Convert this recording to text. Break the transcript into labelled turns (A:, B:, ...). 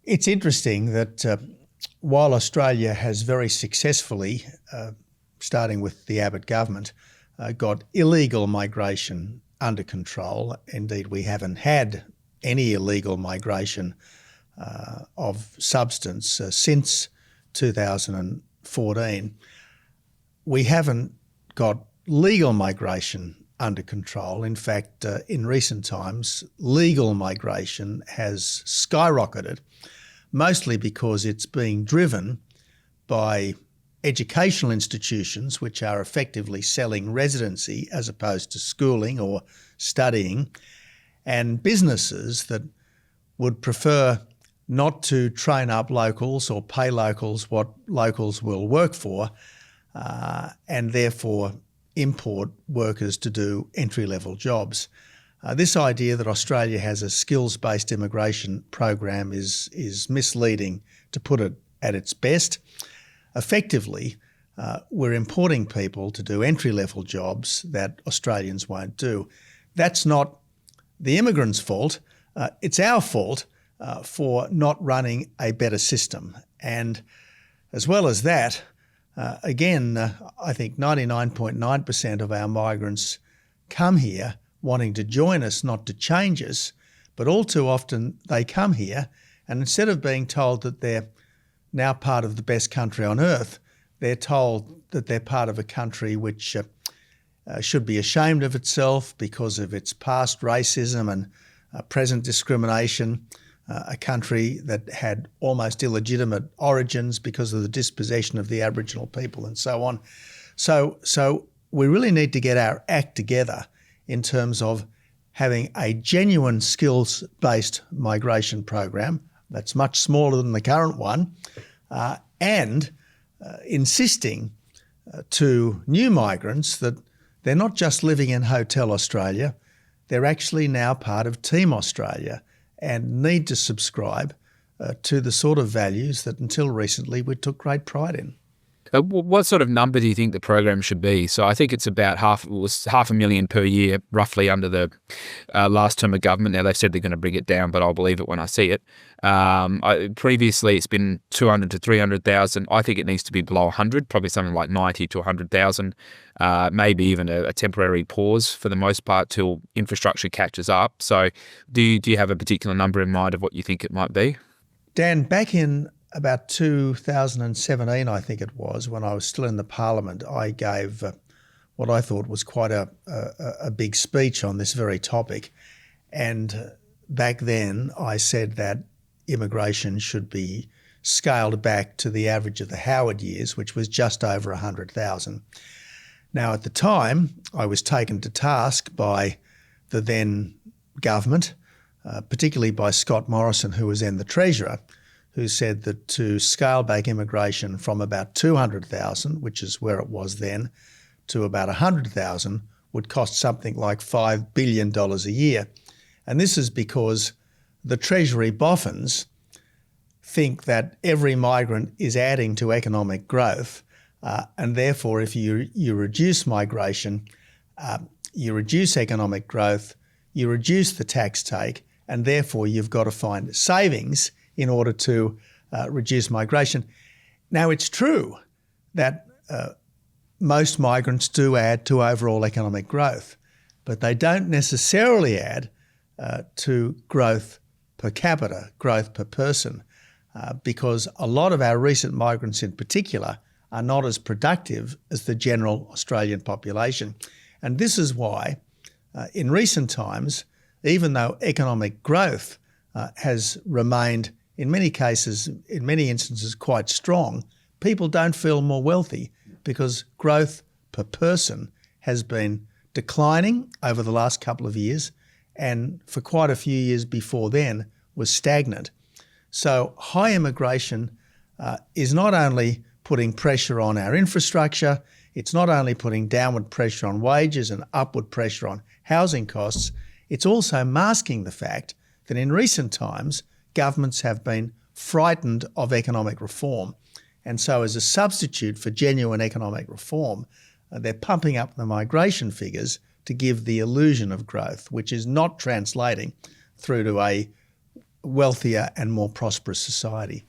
A: It's interesting that while Australia has very successfully, starting with the Abbott government, got illegal migration under control. Indeed, we haven't had any illegal migration of substance since 2014. We haven't got legal migration under control. In fact, in recent times, legal migration has skyrocketed, mostly because it's being driven by educational institutions which are effectively selling residency as opposed to schooling or studying, and businesses that would prefer not to train up locals or pay locals what locals will work for, and therefore import workers to do entry-level jobs. This idea that Australia has a skills-based immigration program is misleading, to put it at its best. Effectively, we're importing people to do entry-level jobs that Australians won't do. That's not the immigrants' fault. It's our fault for not running a better system. And as well as that, again, I think 99.9% of our migrants come here wanting to join us, not to change us, but all too often they come here and instead of being told that they're now part of the best country on earth, they're told that they're part of a country which should be ashamed of itself because of its past racism and present discrimination, a country that had almost illegitimate origins because of the dispossession of the Aboriginal people and so on. So we really need to get our act together in terms of having a genuine skills-based migration program that's much smaller than the current one, and insisting to new migrants that they're not just living in Hotel Australia, they're actually now part of Team Australia and need to subscribe to the sort of values that until recently we took great pride in.
B: What sort of number do you think the program should be? So I think it's about half a million per year, roughly, under the last term of government. Now, they've said they're going to bring it down, but I'll believe it when I see it. Previously, it's been 200 to 300,000. I think it needs to be below 100, probably something like 90 to 100,000, maybe even a temporary pause for the most part till infrastructure catches up. So do you have a particular number in mind of what you think it might be?
A: Dan, back in about 2017, I think it was, when I was still in the Parliament, I gave what I thought was quite a big speech on this very topic. And back then I said that immigration should be scaled back to the average of the Howard years, which was just over 100,000. Now, at the time, I was taken to task by the then government, particularly by Scott Morrison, who was then the Treasurer, who said that to scale back immigration from about 200,000, which is where it was then, to about 100,000 would cost something like $5 billion a year. And this is because the Treasury boffins think that every migrant is adding to economic growth, and therefore if you reduce migration, you reduce economic growth, you reduce the tax take, and therefore you've got to find savings in order to reduce migration. Now, it's true that most migrants do add to overall economic growth, but they don't necessarily add to growth per capita, growth per person, because a lot of our recent migrants in particular are not as productive as the general Australian population. And this is why, in recent times, even though economic growth has remained in many cases, in many instances, quite strong, people don't feel more wealthy because growth per person has been declining over the last couple of years and for quite a few years before then was stagnant. So high immigration is not only putting pressure on our infrastructure, it's not only putting downward pressure on wages and upward pressure on housing costs, it's also masking the fact that in recent times, governments have been frightened of economic reform. And so as a substitute for genuine economic reform, they're pumping up the migration figures to give the illusion of growth, which is not translating through to wealthier and more prosperous society.